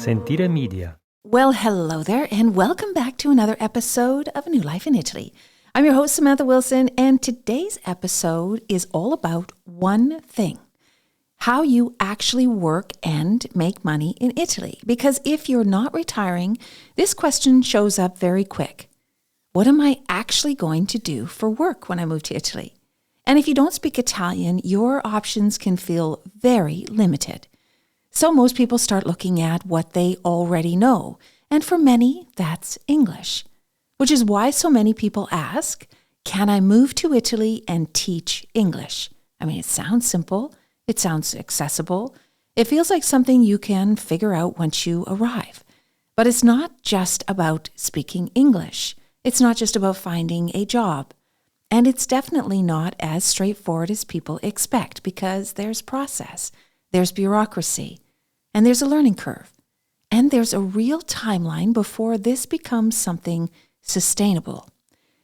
Sentire Media. Well, hello there, and welcome back to another episode of A New Life in Italy. I'm your host, Samantha Wilson, and today's episode is all about one thing: how you actually work and make money in Italy. Because if you're not retiring, this question shows up very quick. What am I actually going to do for work when I move to Italy? And if you don't speak Italian, your options can feel very limited. So most people start looking at what they already know. And for many, that's English, which is why so many people ask, can I move to Italy and teach English? I mean, it sounds simple. It sounds accessible. It feels like something you can figure out once you arrive. But it's not just about speaking English. It's not just about finding a job. And it's definitely not as straightforward as people expect, because there's process, there's bureaucracy, and there's a learning curve. And there's a real timeline before this becomes something sustainable.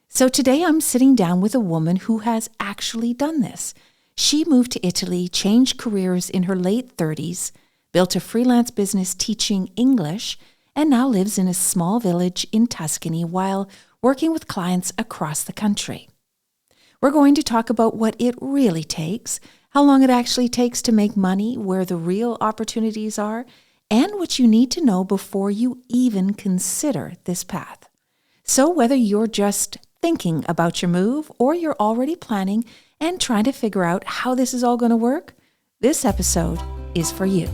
So today I'm sitting down with a woman who has actually done this. She moved to Italy, changed careers in her late 30s, built a freelance business teaching English, and now lives in a small village in Tuscany while working with clients across the country. We're going to talk about what it really takes, how long it actually takes to make money, where the real opportunities are, and what you need to know before you even consider this path. So whether you're just thinking about your move or you're already planning and trying to figure out how this is all going to work, this episode is for you.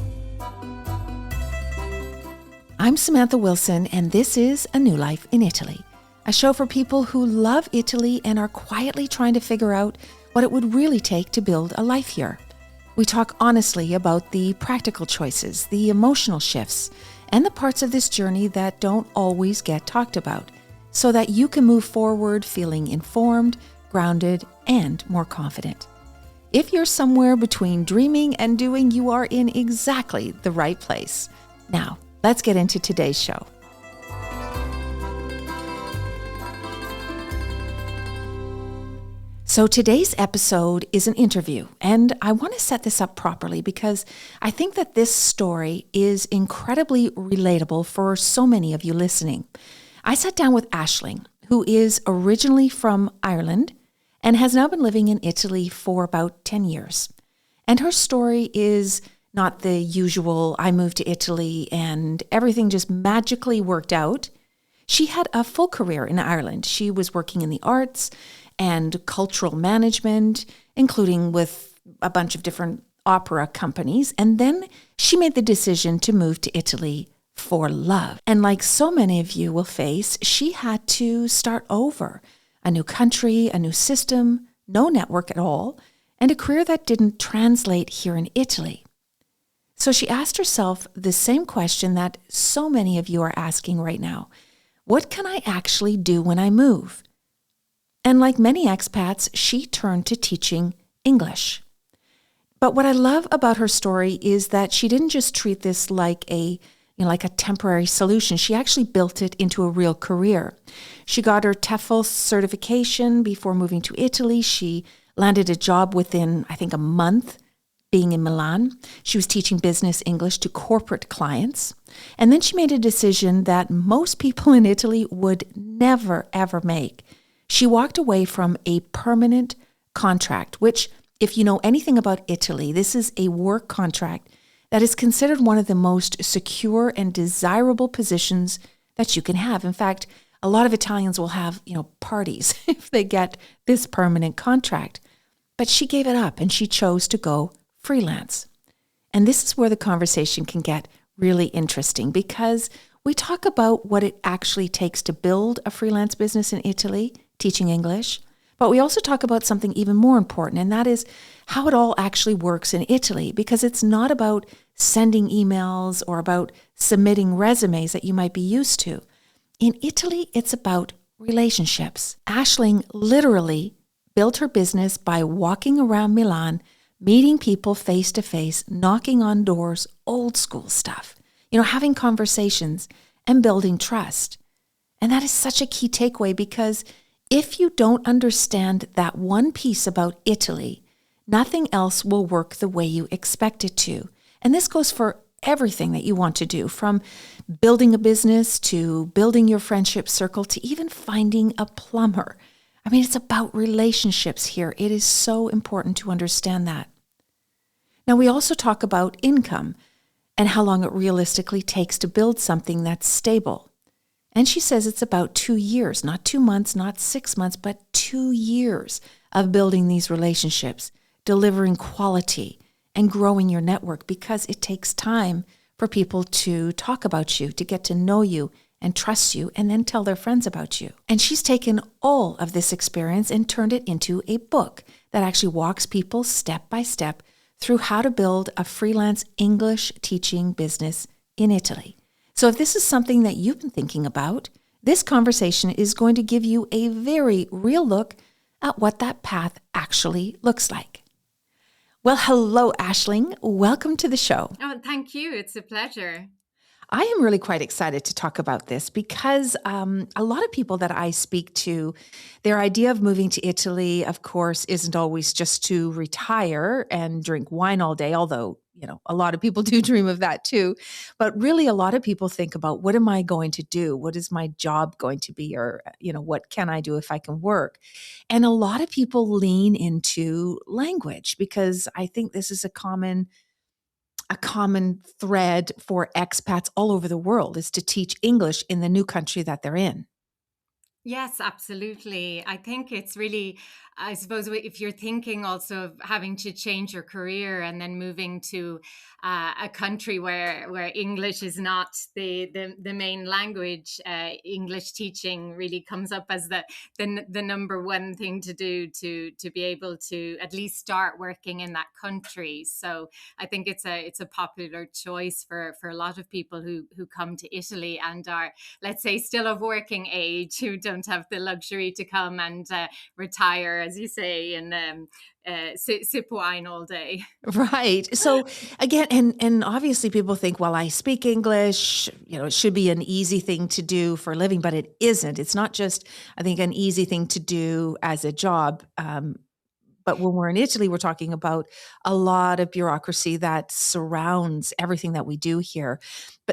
I'm Samantha Wilson, and this is A New Life in Italy, a show for people who love Italy and are quietly trying to figure out what it would really take to build a life here. We talk honestly about the practical choices, the emotional shifts, and the parts of this journey that don't always get talked about, so that you can move forward feeling informed, grounded, and more confident. If you're somewhere between dreaming and doing, you are in exactly the right place. Now, let's get into today's show. So today's episode is an interview, and I want to set this up properly because I think that this story is incredibly relatable for so many of you listening. I sat down with Ashling, who is originally from Ireland and has now been living in Italy for about 10 years. And her story is not the usual, I moved to Italy and everything just magically worked out. She had a full career in Ireland. She was working in the arts and cultural management, including with a bunch of different opera companies. And then she made the decision to move to Italy for love. And like so many of you will face, she had to start over. A new country, a new system, no network at all, and a career that didn't translate here in Italy. So she asked herself the same question that so many of you are asking right now. What can I actually do when I move? And like many expats, she turned to teaching English. But what I love about her story is that she didn't just treat this like a temporary solution. She actually built it into a real career. She got her TEFL certification before moving to Italy. She landed a job within, I think, a month being in Milan. She was teaching business English to corporate clients. And then she made a decision that most people in Italy would never, ever make. She walked away from a permanent contract, which, if you know anything about Italy, this is a work contract that is considered one of the most secure and desirable positions that you can have. In fact, a lot of Italians will have, parties if they get this permanent contract. But she gave it up and she chose to go freelance. And this is where the conversation can get really interesting, because we talk about what it actually takes to build a freelance business in Italy, teaching English, but we also talk about something even more important, and that is how it all actually works in Italy, because it's not about sending emails or about submitting resumes that you might be used to. In Italy, it's about relationships. Ashling literally built her business by walking around Milan, meeting people face to face, knocking on doors, old school stuff, having conversations and building trust. And that is such a key takeaway, because if you don't understand that one piece about Italy, nothing else will work the way you expect it to. And this goes for everything that you want to do, from building a business to building your friendship circle to even finding a plumber. I mean, it's about relationships here. It is so important to understand that. Now, we also talk about income and how long it realistically takes to build something that's stable. And she says it's about 2 years, not 2 months, not 6 months, but 2 years of building these relationships, delivering quality, and growing your network, because it takes time for people to talk about you, to get to know you and trust you, and then tell their friends about you. And she's taken all of this experience and turned it into a book that actually walks people step by step through how to build a freelance English teaching business in Italy. So if this is something that you've been thinking about, this conversation is going to give you a very real look at what that path actually looks like. Well, hello, Ashling. Welcome to the show. Oh, thank you. It's a pleasure. I am really quite excited to talk about this because a lot of people that I speak to, their idea of moving to Italy, of course, isn't always just to retire and drink wine all day, although, a lot of people do dream of that too. But really, a lot of people think about, what am I going to do? What is my job going to be? Or, what can I do if I can work? And a lot of people lean into language, because I think this is a common thread for expats all over the world, is to teach English in the new country that they're in. Yes, absolutely. I think it's really, I suppose, if you're thinking also of having to change your career and then moving to a country where English is not the main language, English teaching really comes up as the number one thing to do to be able to at least start working in that country. So I think it's a popular choice for a lot of people who come to Italy and are, let's say, still of working age, who don't have the luxury to come and retire, as you say, and sip wine all day. Right. So again, and obviously people think, well, I speak English, it should be an easy thing to do for a living, but it isn't. It's not just, I think, an easy thing to do as a job. But when we're in Italy, we're talking about a lot of bureaucracy that surrounds everything that we do here.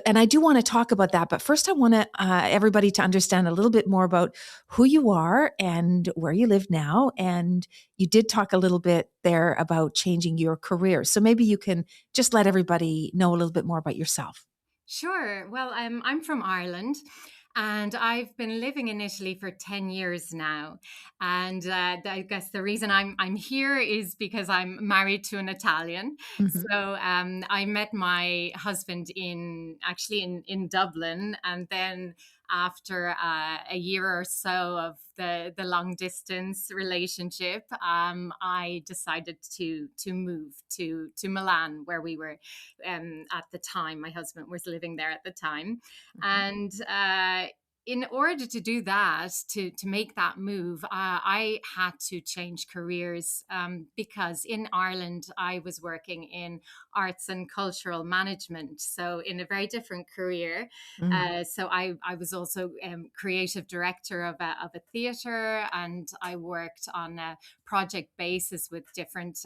And I do want to talk about that. But first, I want everybody to understand a little bit more about who you are and where you live now. And you did talk a little bit there about changing your career. So maybe you can just let everybody know a little bit more about yourself. Sure. Well, I'm from Ireland. And I've been living in Italy for 10 years now. And I guess the reason I'm here is because I'm married to an Italian. Hmm. So I met my husband in Dublin. And then after a year or so of the long distance relationship, I decided to move to Milan, where we were at the time. My husband was living there at the time, and in order to do that, to make that move, I had to change careers, because in Ireland I was working in arts and cultural management, so in a very different career. Mm-hmm. So I was also creative director of a theatre, and I worked on a project basis with different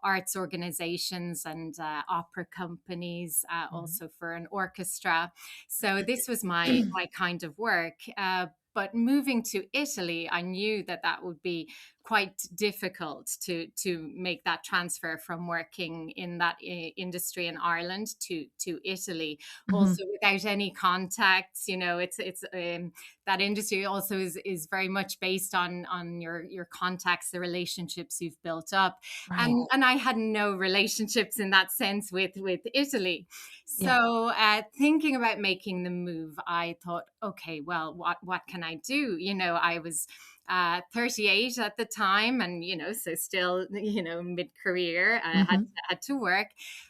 arts organizations and opera companies, also for an orchestra. So this was my kind of work. But moving to Italy, I knew that would be quite difficult to make that transfer from working in that industry in Ireland to Italy. Hmm. Also, without any contacts, it's that industry also is very much based on your contacts, the relationships you've built up, Right. and I had no relationships in that sense with Italy. Yeah. So, thinking about making the move, I thought, okay, well, what can I do? I was 38 at the time, and so still, mid career, I Hmm. had to work,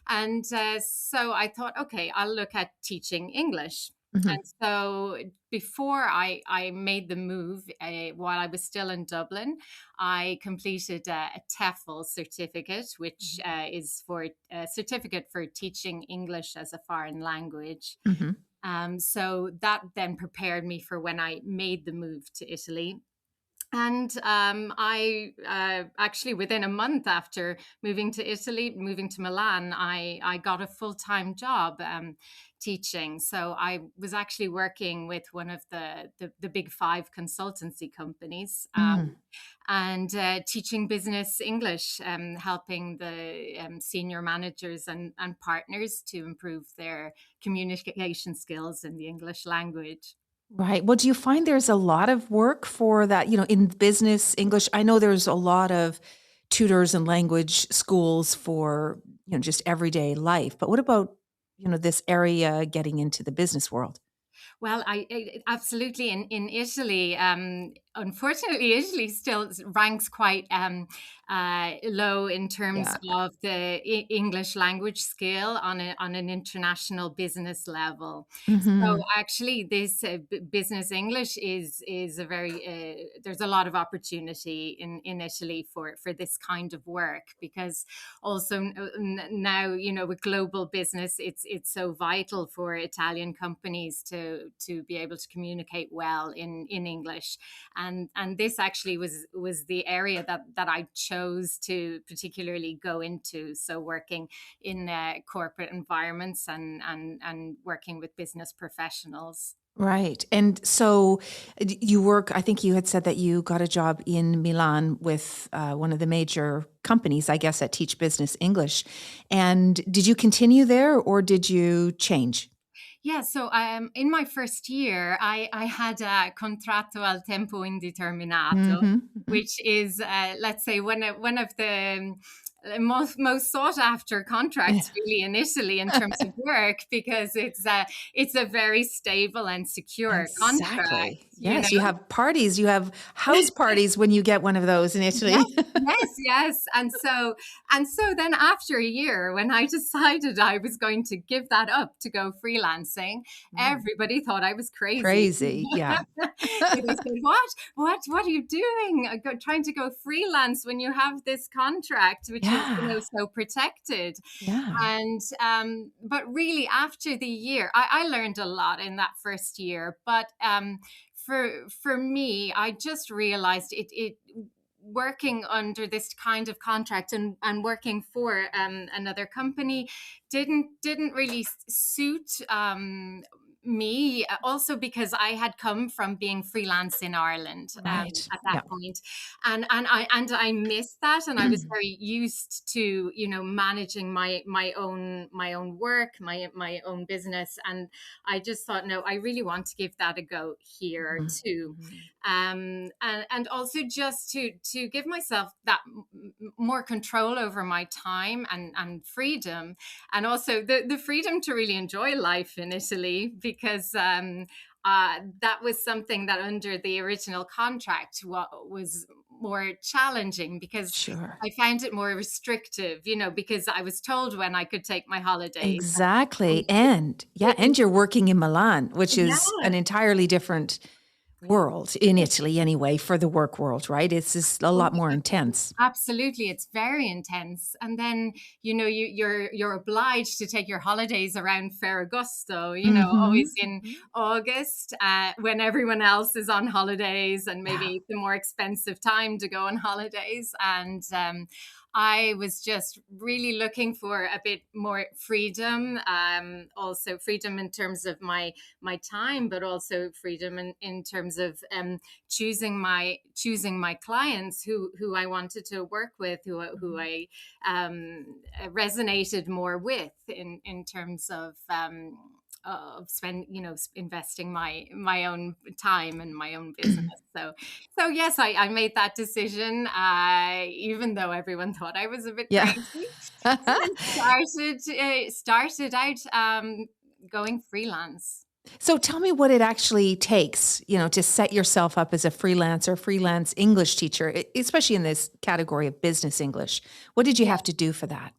and so I thought, okay, I'll look at teaching English. Hmm. And so before I made the move, while I was still in Dublin, I completed a TEFL certificate, which is for a certificate for teaching English as a foreign language. Hmm. So that then prepared me for when I made the move to Italy. And I actually, within a month after moving to Italy, moving to Milan, I got a full-time job teaching. So I was actually working with one of the big five consultancy companies, Mm. and teaching business English, helping the senior managers and partners to improve their communication skills in the English language. Right. Well, do you find there's a lot of work for that, in business English? I know there's a lot of tutors and language schools for, just everyday life. But what about, this area getting into the business world? Well, absolutely in Italy. Unfortunately, Italy still ranks quite low in terms Yeah. of the English language skill on an international business level. So Hmm. actually, this business English is a very there's a lot of opportunity in Italy for this kind of work, because also now, with global business, it's so vital for Italian companies to be able to communicate well in English. And this actually was the area that I chose to particularly go into, so working in corporate environments and working with business professionals. Right. And so you work, I think you had said that you got a job in Milan with one of the major companies, I guess, that teach business English. And did you continue there or did you change? Yeah, so in my first year, I had a contratto al tempo indeterminato, Hmm. which is, let's say, one of the most sought after contracts really in Italy in terms of work, because it's a very stable and secure contract. Exactly. Yes, you have parties, you have house parties when you get one of those in Yes, Italy. yes, yes. And so then after a year, when I decided I was going to give that up to go freelancing, Mm. everybody thought I was crazy. Crazy. Yeah. They said, what are you doing? Trying to go freelance when you have this contract, which is, Yeah. so protected. Yeah. And but really, after the year, I learned a lot in that first year. But for me, I just realized it working under this kind of contract and working for another company didn't really suit me, also because I had come from being freelance in Ireland Right. at that Yeah. point, and I missed that, and I was very used to, managing my own work, my own business, and I just thought, no, I really want to give that a go here Mhm. too. Mhm. And also just to give myself that more control over my time and freedom, and also the freedom to really enjoy life in Italy, because that was something that under the original contract was more challenging, because Sure. I found it more restrictive, because I was told when I could take my holidays. Exactly. And And yeah, it was, and you're working in Milan, which is yeah. an entirely different world in Italy anyway for the work world, right? It's just a Oh, lot more intense. absolutely, it's very intense. And then, you're obliged to take your holidays around Ferragosto, always Mhm. in Mhm. August, when everyone else is on holidays, and Yeah. maybe it's a more expensive time to go on holidays. And I was just really looking for a bit more freedom, also freedom in terms of my time, but also freedom in terms of choosing my clients who I wanted to work with, who Mhm. I resonated more with in terms of investing my own time and my own business. So yes, I made that decision, even though everyone thought I was a bit Yeah. crazy. And started out going freelance. So tell me what it actually takes, to set yourself up as a freelance English teacher, especially in this category of business English. What did you Yeah. have to do for that?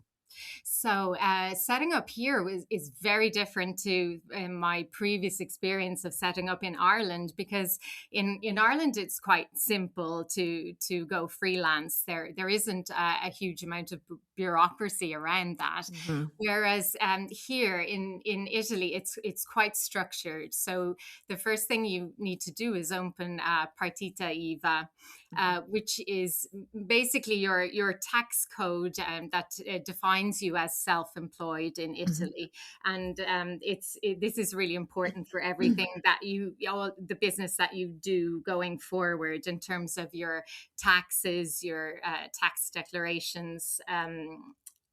So, setting up here is very different to my previous experience of setting up in Ireland, because in Ireland it's quite simple to go freelance. There isn't a huge amount of bureaucracy around that. Hmm. Whereas here in Italy, it's quite structured. So the first thing you need to do is open partita IVA, which is basically your tax code that defines you as self-employed in Hmm. Italy. And this is really important for everything that all the business that you do going forward, in terms of your taxes, your tax declarations,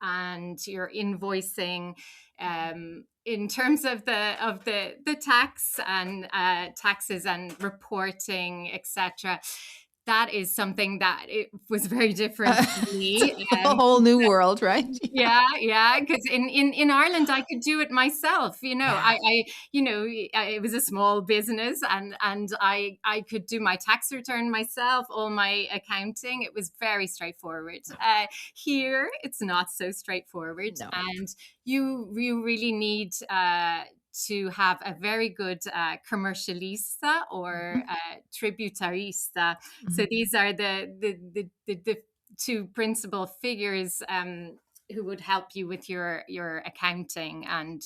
and your invoicing, in terms of the tax and taxes and reporting, etc. That is something that it was very different for It's me. a whole new world, right? Yeah, yeah, because in Ireland, I could do it myself. Yeah. It was a small business, and I could do my tax return myself, all my accounting. It was very straightforward. Here, it's not so straightforward, No. and you really need to have a very good commercialista or Hmm. tributarista. So Hmm. these are the two principal figures who would help you with your accounting and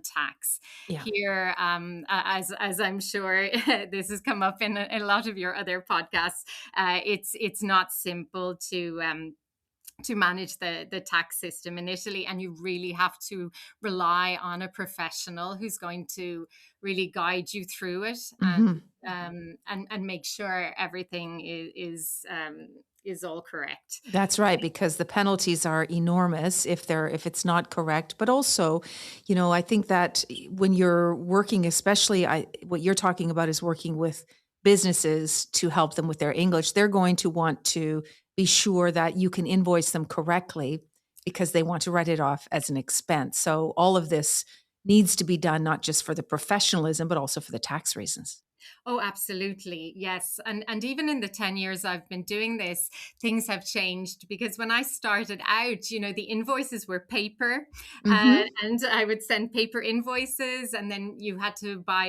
tax. Yeah. Here, as I'm sure this has come up in a lot of your other podcasts, it's not simple to manage the tax system in Italy, and you really have to rely on a professional who's going to really guide you through it, Hmm. and make sure everything is all correct. That's right, because the penalties are enormous if it's not correct. But also, I think that when you're working, especially what you're talking about is working with businesses to help them with their English. They're going to want to be sure that you can invoice them correctly because they want to write it off as an expense. So all of this needs to be done not just for the professionalism, but also for the tax reasons. Oh, absolutely. Yes. And even in the 10 years I've been doing this, things have changed, because when I started out, the invoices were paper, Hmm. and I would send paper invoices, and then you had to buy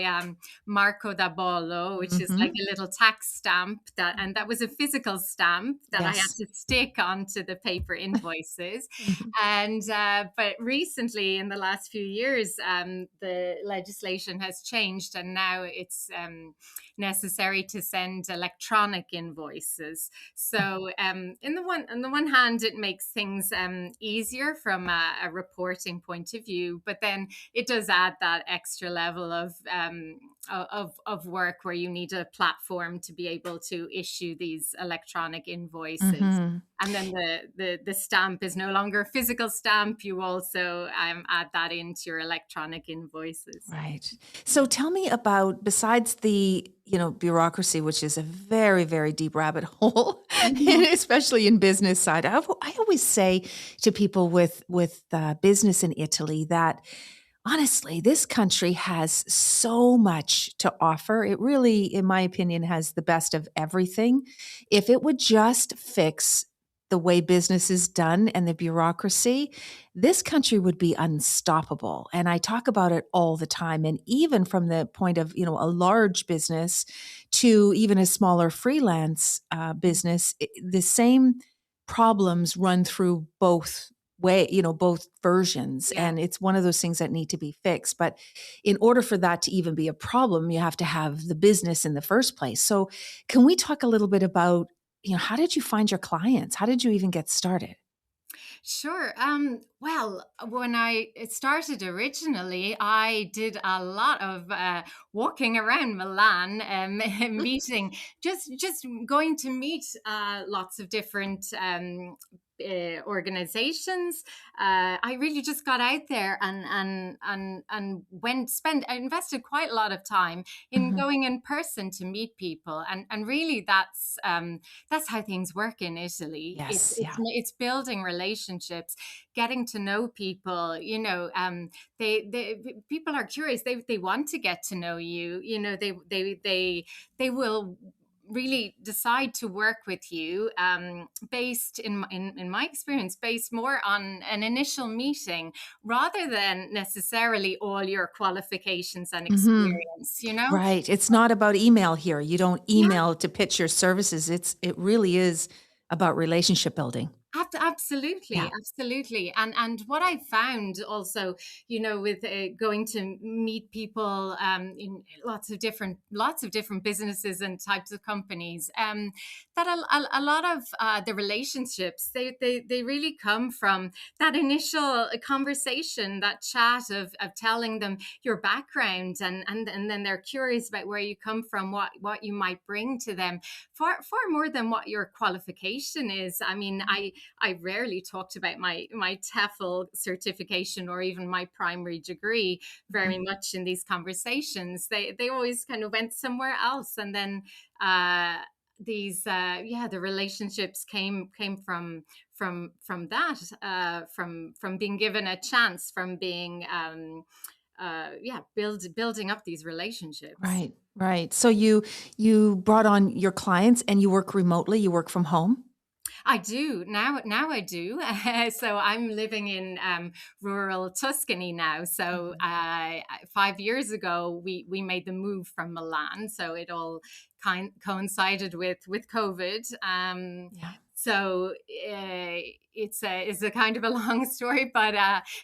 Marco da Bollo, which is like Hmm. a little tax stamp, and that was a physical stamp that I had Yes. to stick onto the paper invoices. Mhm. And but recently, in the last few years, the legislation has changed, and now it's necessary to send electronic invoices. So, on the one hand, it makes things easier from a reporting point of view, but then it does add that extra level of work, where you need a platform to be able to issue these electronic invoices. Mhm. And then the stamp is no longer a physical stamp. You also add that into your electronic invoices. Right. So tell me about, besides the, bureaucracy, which is a very, very deep rabbit hole, Mhm. especially in business side. I always say to people with business in Italy that honestly, this country has so much to offer. It really, in my opinion, has the best of everything. If it would just fix the way business is done and the bureaucracy, this country would be unstoppable. And I talk about it all the time. And even from the point of, a large business to even a smaller freelance business, the same problems run through both versions. Yeah. And it's one of those things that need to be fixed. But in order for that to even be a problem, you have to have the business in the first place. So can we talk a little bit about, how did you find your clients? How did you even get started? Sure. Well, when I started originally, I did a lot of walking around Milan, meeting, just going to meet lots of different organizations. I really just got out there and I invested quite a lot of time in Mhm. going in person to meet people, and really that's how things work in Italy. Yes, yeah. It's building relationships, getting to know people. They people are curious. They want to get to know you. They will really decide to work with you, based in my experience, based more on an initial meeting rather than necessarily all your qualifications and Hmm. experience, you know? Right. It's not about email here. You don't Yeah. email to pitch your services. It really is about relationship building. Absolutely, Yeah. absolutely, and what I found also, with going to meet people, in lots of different businesses and types of companies, that a lot of the relationships, they really come from that initial conversation, that chat of telling them your background, and then they're curious about where you come from, what you might bring to them, far more than what your qualification is. I mean, I rarely talked about my TEFL certification or even my primary degree very Mhm. much in these conversations. They always kind of went somewhere else, and then uh, these the relationships came from that, from being given a chance, from being building up these relationships. Right. Right. So you brought on your clients and you work remotely, you work from home? I do now. Now I do. So I'm living in rural Tuscany now. So Mhm. 5 years ago, we made the move from Milan. So it all coincided with COVID. Yeah. So it's a kind of a long story, but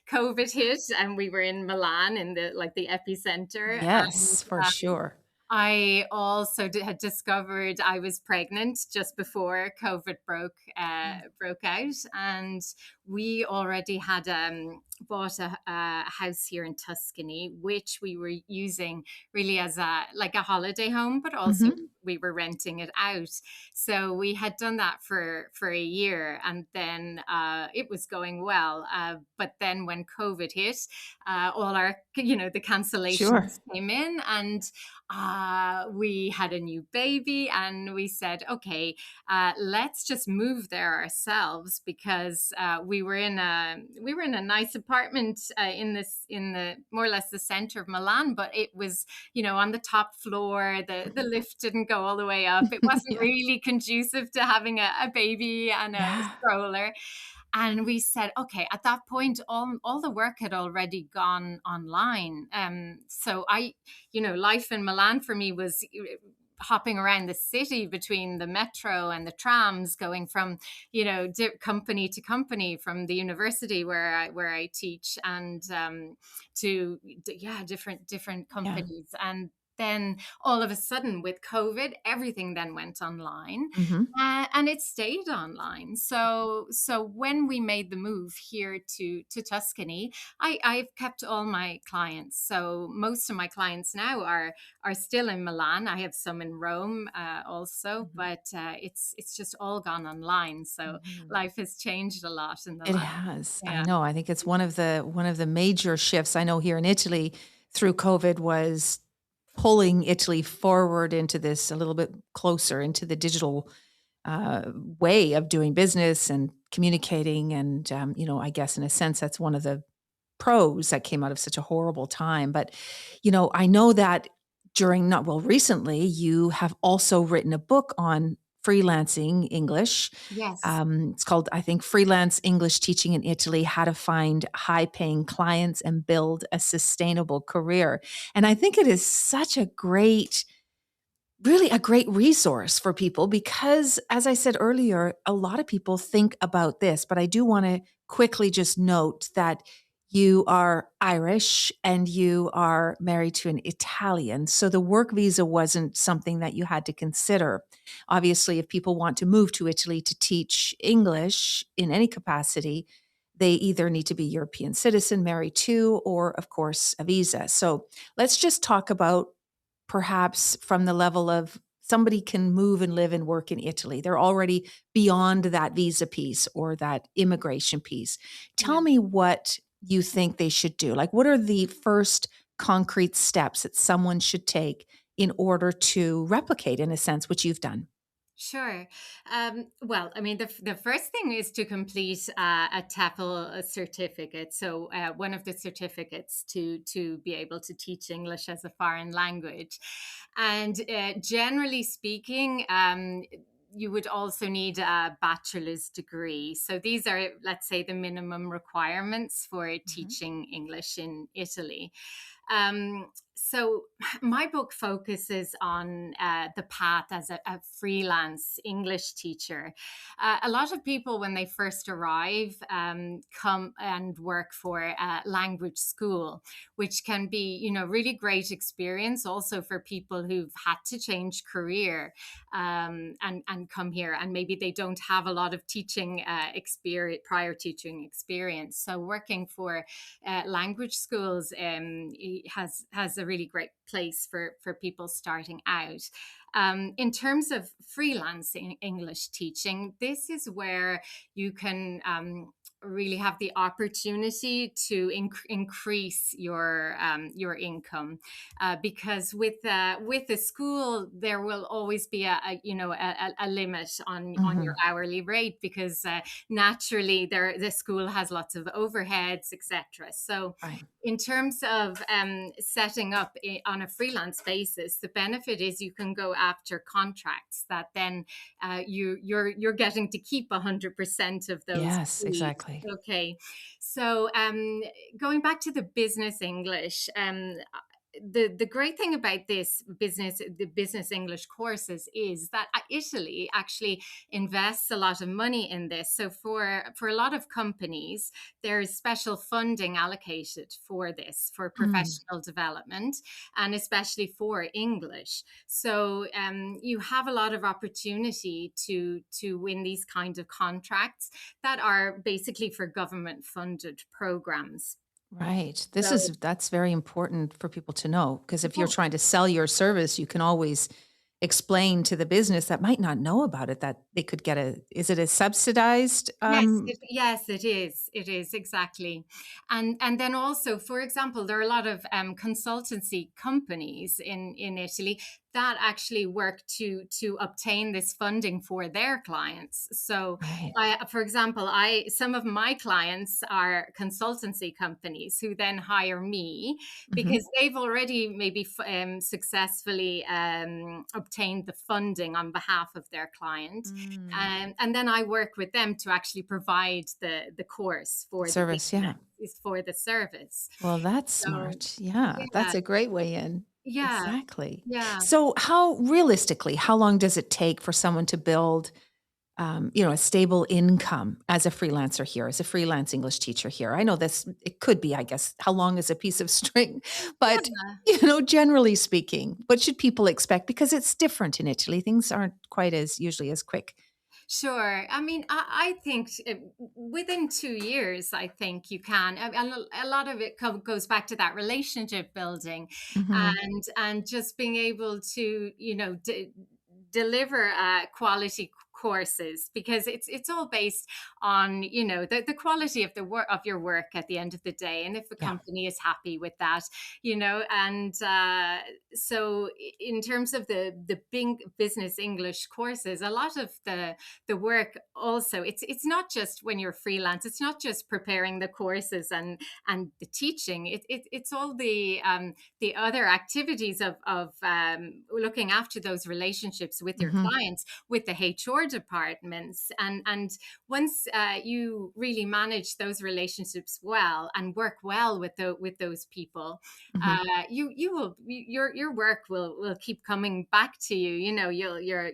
COVID hit, and we were in Milan, in the epicenter, and Yes, for sure. I also had discovered I was pregnant just before COVID broke out, and we already had bought a house here in Tuscany, which we were using really as a holiday home, but also Mhm. we were renting it out. So we had done that for a year, and then it was going well. But then when COVID hit, all our the Sure. cancellations came in, and we had a new baby, and we said, okay, let's just move there ourselves, because we were in a nice apartment, in the more or less the center of Milan, but it was on the top floor. The lift didn't go all the way up. It wasn't Yeah. really conducive to having a baby and a Yeah. stroller. And we said, okay, at that point, all the work had already gone online. So life in Milan for me was hopping around the city between the metro and the trams, going from company to company, from the university where I teach, and to different Yeah. companies. And then all of a sudden, with COVID, everything then went online, Mhm. and it stayed online. So when we made the move here to Tuscany, I've kept all my clients. So most of my clients now are still in Milan. I have some in Rome, also, Mhm. but it's just all gone online. So Mhm. life has changed a lot in the It last. has. I Yeah. know. I think it's one of the major shifts I know here in Italy through COVID was pulling Italy forward into this a little bit closer into the digital way of doing business and communicating. And, I guess in a sense, that's one of the pros that came out of such a horrible time. But, I know that not well, recently, you have also written a book on freelancing English. Yes. It's called, I think, Freelance English Teaching in Italy: How to Find High Paying Clients and Build a Sustainable Career. And I think it is such a great really a great resource for people because, as I said earlier, a lot of people think about this, but I do want to quickly just note that you are Irish and you are married to an Italian. So the work visa wasn't something that you had to consider. Obviously, if people want to move to Italy to teach English in any capacity, they either need to be European citizen, married to, or of course, a visa. So let's just talk about perhaps from the level of somebody can move and live and work in Italy. They're already beyond that visa piece or that immigration piece. Yeah. Tell me what you think they should do. Like, what are the first concrete steps that someone should take in order to replicate, in a sense, what you've done? Sure. Well, I mean, the first thing is to complete a TEFL certificate. So one of the certificates to be able to teach English as a foreign language. And generally speaking, you would also need a bachelor's degree. So these are, let's say, the minimum requirements for Hmm. teaching English in Italy. So my book focuses on the path as a freelance English teacher. A lot of people, when they first arrive, come and work for a language school, which can be, really great experience also for people who've had to change career and come here, and maybe they don't have a lot of teaching experience, prior teaching experience. So working for language schools has a really great place for people starting out. In terms of freelancing English teaching, this is where you can really have the opportunity to increase your income, because with the school there will always be a limit on your Hmm. hourly rate, because naturally the school has lots of overheads, etc. So Right. in terms of setting up on a freelance basis, the benefit is you can go after contracts that then you're getting to keep 100% of those Yes, fees. exactly. Okay, so going back to the business English, the great thing about the business English courses is that Italy actually invests a lot of money in this. So for a lot of companies, there's special funding allocated for this, for Mm. professional development, and especially for English. So you have a lot of opportunity to win these kinds of contracts that are basically for government funded programs. Right. So That's very important for people to know because if you're yeah. trying to sell your service, you can always explain to the business that might not know about it that they could get is it a subsidized Yes, it is. It is exactly, and then also, for example, there are a lot of consultancy companies in Italy that actually work to obtain this funding for their clients. So, right. for example, I some of my clients are consultancy companies who then hire me Mhm. because they've already maybe successfully obtained the funding on behalf of their client, Mm. and then I work with them to actually provide the course The for the service, yeah. business, is for the service. Well, that's So smart. Yeah, yeah, that's a great way in. yeah, Exactly. yeah. So, how realistically, how long does it take for someone to build, a stable income as a freelancer here, as a freelance English teacher here? I know this, it could be, I guess, how long is a piece of string? But, Yeah. generally speaking, what should people expect? Because it's different in Italy. Things aren't quite as usually as quick. Sure. I mean, I think within 2 years, I think you can. A lot of it goes back to that relationship building, Hmm. and just being able to, deliver quality courses, because it's all based on the quality of the work of your work at the end of the day, and if the Yeah. company is happy with that, and so in terms of the big business English courses, a lot of the work also, it's not just when you're freelance, it's not just preparing the courses and the teaching, it's all the other activities of looking after those relationships with your Hmm. clients, with the HR departments, and once you really manage those relationships well and work well with those people, Hmm. you will your work will keep coming back to you.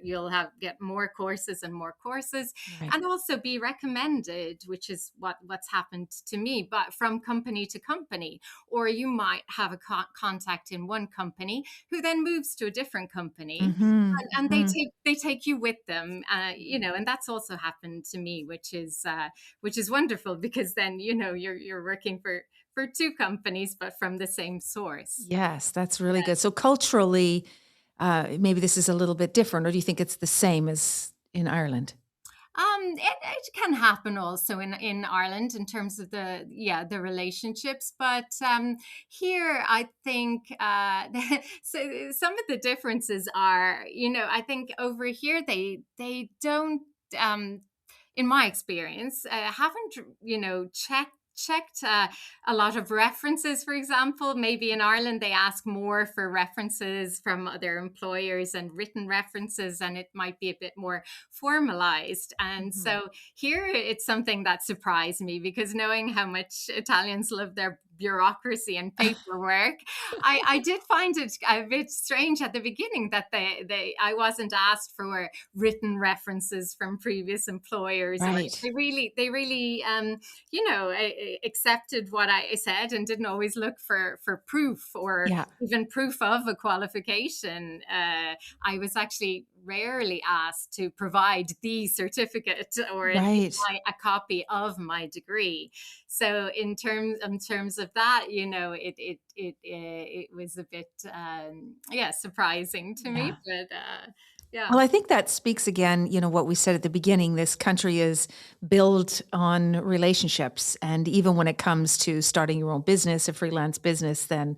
You'll have get more courses and more courses, Right. and also be recommended, which is what's happened to me, but from company to company. Or you might have a contact in one company who then moves to a different company, Hmm. and Hmm. they take you with them, and that's also happened to me, which is wonderful, because then you're working for two companies but from the same source. Yes, that's really good. So culturally, maybe this is a little bit different, or do you think it's the same as in Ireland? It can happen also in Ireland in terms of the relationships, but here I think so. Some of the differences are, I think over here they don't. Um, in my experience, haven't checked a lot of references. For example, maybe in Ireland they ask more for references from other employers and written references, and it might be a bit more formalized. And Mhm. so here it's something that surprised me, because knowing how much Italians love their bureaucracy and paperwork, I did find it a bit strange at the beginning that I wasn't asked for written references from previous employers, or Right. they really accepted what I said and didn't always look for proof, or Yeah. even proof of a qualification. I was actually rarely asked to provide the certificate, or at least Right. a copy of my degree. So in terms of that, it was a bit surprising to me, Yeah. but yeah. Well, I think that speaks again, what we said at the beginning. This country is built on relationships. And even when it comes to starting your own business, a freelance business, then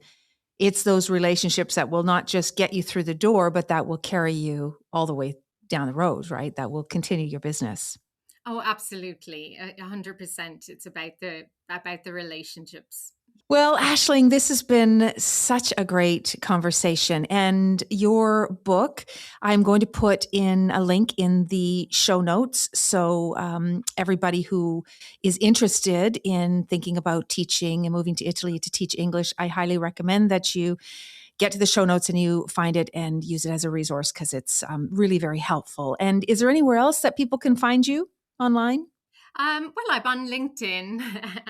it's those relationships that will not just get you through the door, but that will carry you all the way down the road, right? That will continue your business. Oh, absolutely. 100%. It's about the relationships. Well, Ashling, this has been such a great conversation. And your book, I'm going to put in a link in the show notes. So, everybody who is interested in thinking about teaching and moving to Italy to teach English, I highly recommend that you get to the show notes and you find it and use it as a resource, because it's really very helpful. And is there anywhere else that people can find you online? Well, I'm on LinkedIn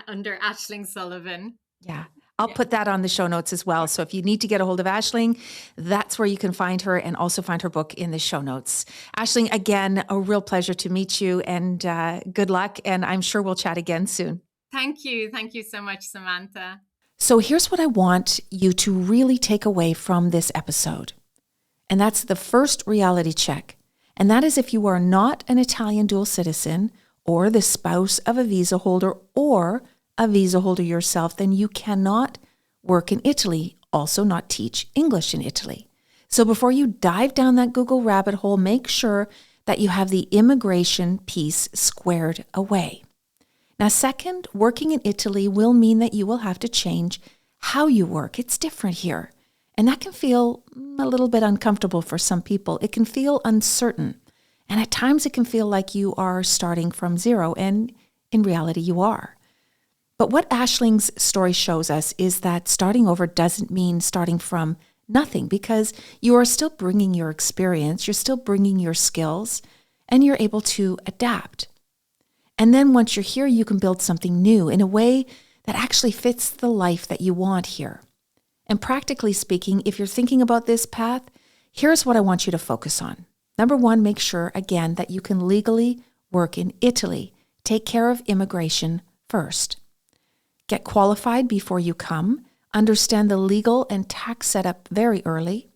under Ashling Sullivan. Yeah. I'll Yeah. put that on the show notes as well. So if you need to get a hold of Ashling, that's where you can find her, and also find her book in the show notes. Ashling, again, a real pleasure to meet you, and good luck. And I'm sure we'll chat again soon. Thank you. Thank you so much, Samantha. So here's what I want you to really take away from this episode. And that's the first reality check. And that is, if you are not an Italian dual citizen, or the spouse of a visa holder, or a visa holder yourself, then you cannot work in Italy, also not teach English in Italy. So before you dive down that Google rabbit hole, make sure that you have the immigration piece squared away. Now, second, working in Italy will mean that you will have to change how you work. It's different here. And that can feel a little bit uncomfortable for some people. It can feel uncertain. And at times it can feel like you are starting from zero. And in reality, you are. But what Ashling's story shows us is that starting over doesn't mean starting from nothing, because you are still bringing your experience, you're still bringing your skills, and you're able to adapt. And then once you're here, you can build something new in a way that actually fits the life that you want here. And practically speaking, if you're thinking about this path, here's what I want you to focus on. Number one, make sure, again, that you can legally work in Italy. Take care of immigration first. Get qualified before you come. Understand the legal and tax setup very early.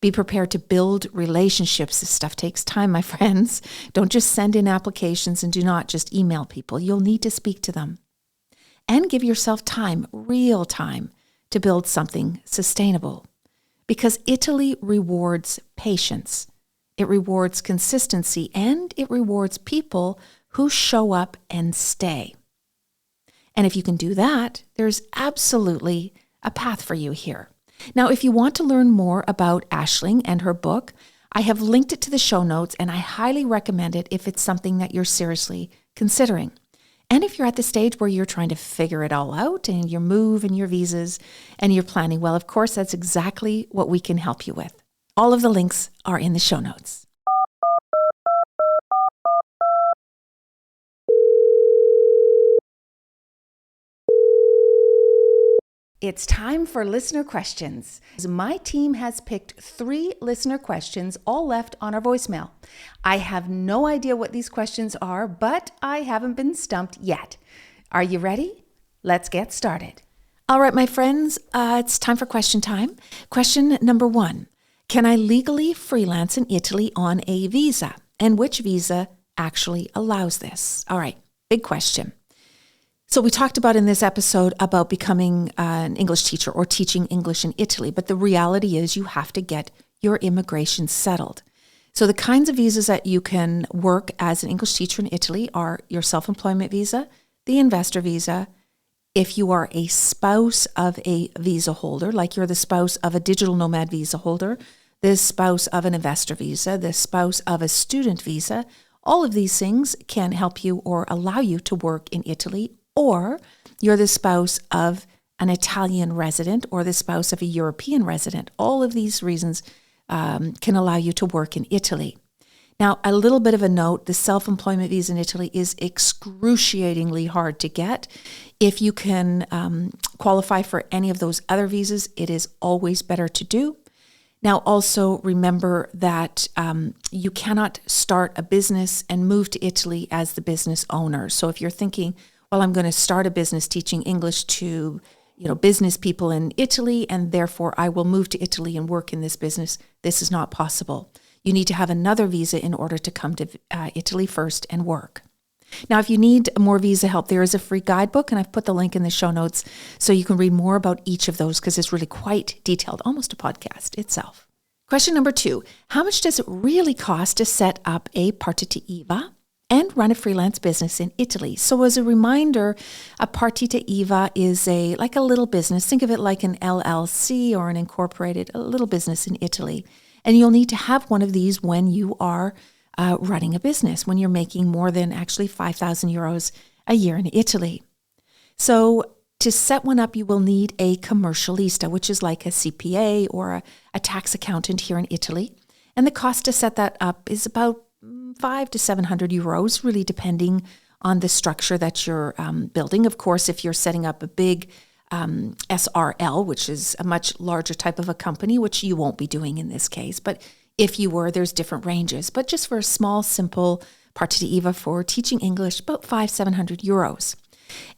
Be prepared to build relationships. This stuff takes time, my friends. Don't just send in applications, and do not just email people. You'll need to speak to them. And give yourself time, real time, to build something sustainable. Because Italy rewards patience. It rewards consistency, and it rewards people who show up and stay. And if you can do that, there's absolutely a path for you here. Now, if you want to learn more about Ashling and her book, I have linked it to the show notes, and I highly recommend it if it's something that you're seriously considering. And if you're at the stage where you're trying to figure it all out, and your move and your visas and your planning, well, of course, that's exactly what we can help you with. All of the links are in the show notes. It's time for listener questions. My team has picked 3 listener questions, all left on our voicemail. I have no idea what these questions are, but I haven't been stumped yet. Are you ready? Let's get started. All right, my friends, it's time for question time. Question number 1. Can I legally freelance in Italy on a visa? And which visa actually allows this? All right, big question. So we talked about in this episode about becoming an English teacher or teaching English in Italy, but the reality is you have to get your immigration settled. So the kinds of visas that you can work as an English teacher in Italy are your self-employment visa, the investor visa. If you are a spouse of a visa holder, like you're the spouse of a digital nomad visa holder, the spouse of an investor visa, the spouse of a student visa, all of these things can help you or allow you to work in Italy. Or you're the spouse of an Italian resident or the spouse of a European resident. All of these reasons can allow you to work in Italy. Now, a little bit of a note, the self-employment visa in Italy is excruciatingly hard to get. If you can qualify for any of those other visas, it is always better to do. Now, also remember that you cannot start a business and move to Italy as the business owner. So if you're thinking, well, I'm going to start a business teaching English to, business people in Italy, and therefore I will move to Italy and work in this business, this is not possible. You need to have another visa in order to come to Italy first and work. Now, if you need more visa help, there is a free guidebook, and I've put the link in the show notes so you can read more about each of those because it's really quite detailed, almost a podcast itself. Question number 2, how much does it really cost to set up a partita IVA and run a freelance business in Italy? So as a reminder, a partita IVA is like a little business. Think of it like an LLC or an incorporated, a little business in Italy. And you'll need to have one of these when you are running a business, when you're making more than actually 5,000 euros a year in Italy. So to set one up, you will need a commercialista, which is like a CPA or a tax accountant here in Italy. And the cost to set that up is about 500 to 700 euros, really depending on the structure that you're building. Of course, if you're setting up a big SRL, which is a much larger type of a company, which you won't be doing in this case. But if you were, there's different ranges. But just for a small, simple partita IVA for teaching English, about 500-700 euros.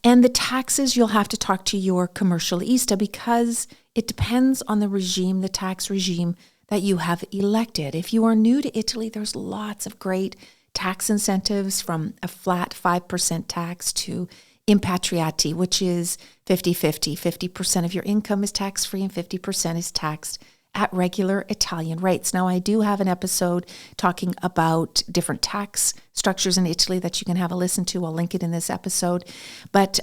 And the taxes, you'll have to talk to your commercialista because it depends on the regime, the tax regime that you have elected. If you are new to Italy, there's lots of great tax incentives, from a flat 5% tax to impatriati, which is 50-50. 50% of your income is tax-free and 50% is taxed at regular Italian rates. Now, I do have an episode talking about different tax structures in Italy that you can have a listen to. I'll link it in this episode. But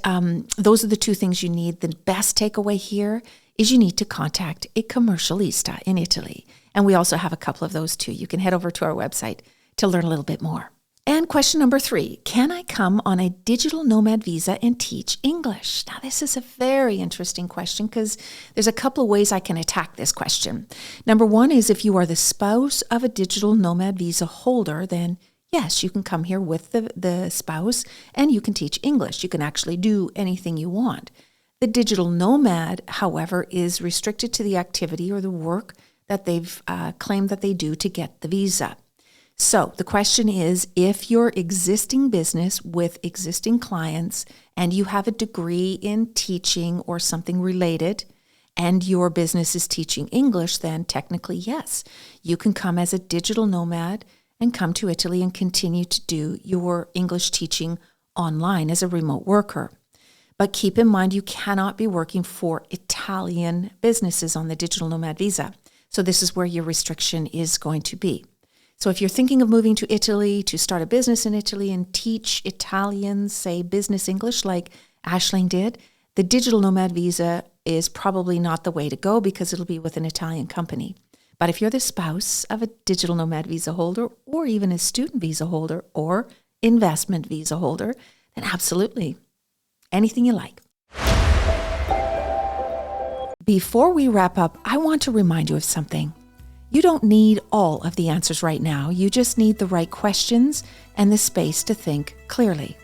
those are the two things you need. The best takeaway here is you need to contact a commercialista in Italy. And we also have a couple of those too. You can head over to our website to learn a little bit more. And question number 3, can I come on a digital nomad visa and teach English? Now, this is a very interesting question because there's a couple of ways I can attack this question. Number 1 is if you are the spouse of a digital nomad visa holder, then yes, you can come here with the spouse and you can teach English. You can actually do anything you want. The digital nomad, however, is restricted to the activity or the work that they've claimed that they do to get the visa. So the question is, if your existing business with existing clients and you have a degree in teaching or something related and your business is teaching English, then technically, yes, you can come as a digital nomad and come to Italy and continue to do your English teaching online as a remote worker. But keep in mind, you cannot be working for Italian businesses on the digital nomad visa. So this is where your restriction is going to be. So if you're thinking of moving to Italy to start a business in Italy and teach Italians, say, business English like Ashling did, the digital nomad visa is probably not the way to go because it'll be with an Italian company. But if you're the spouse of a digital nomad visa holder or even a student visa holder or investment visa holder, then absolutely, anything you like. Before we wrap up, I want to remind you of something. You don't need all of the answers right now. You just need the right questions and the space to think clearly.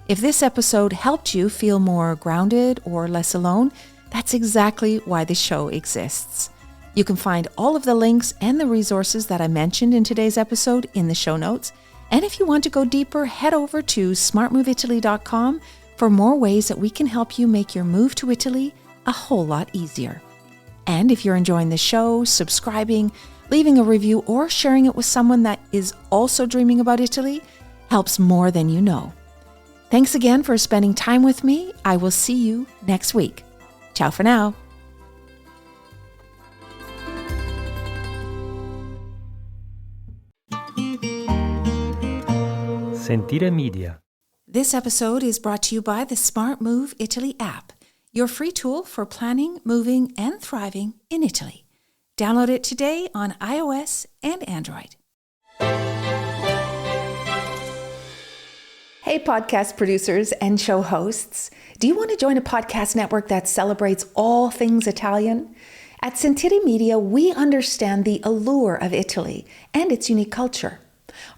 If this episode helped you feel more grounded or less alone, that's exactly why the show exists. You can find all of the links and the resources that I mentioned in today's episode in the show notes. And if you want to go deeper, head over to smartmoveitaly.com for more ways that we can help you make your move to Italy a whole lot easier. And if you're enjoying the show, subscribing, leaving a review, or sharing it with someone that is also dreaming about Italy, helps more than you know. Thanks again for spending time with me. I will see you next week. Ciao for now. Sentire Media. This episode is brought to you by the Smart Move Italy app, your free tool for planning, moving, and thriving in Italy. Download it today on iOS and Android. Hey, podcast producers and show hosts. Do you want to join a podcast network that celebrates all things Italian? At Sentire Media, we understand the allure of Italy and its unique culture.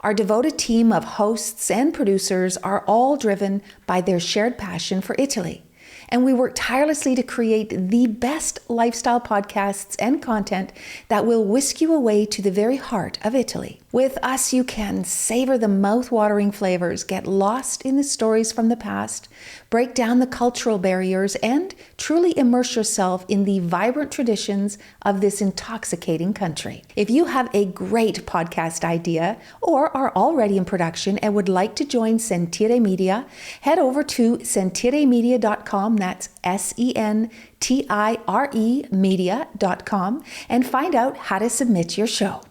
Our devoted team of hosts and producers are all driven by their shared passion for Italy. And we work tirelessly to create the best lifestyle podcasts and content that will whisk you away to the very heart of Italy. With us, you can savor the mouth-watering flavors, get lost in the stories from the past, break down the cultural barriers, and truly immerse yourself in the vibrant traditions of this intoxicating country. If you have a great podcast idea or are already in production and would like to join Sentire Media, head over to sentiremedia.com, that's SENTIRE media.com, and find out how to submit your show.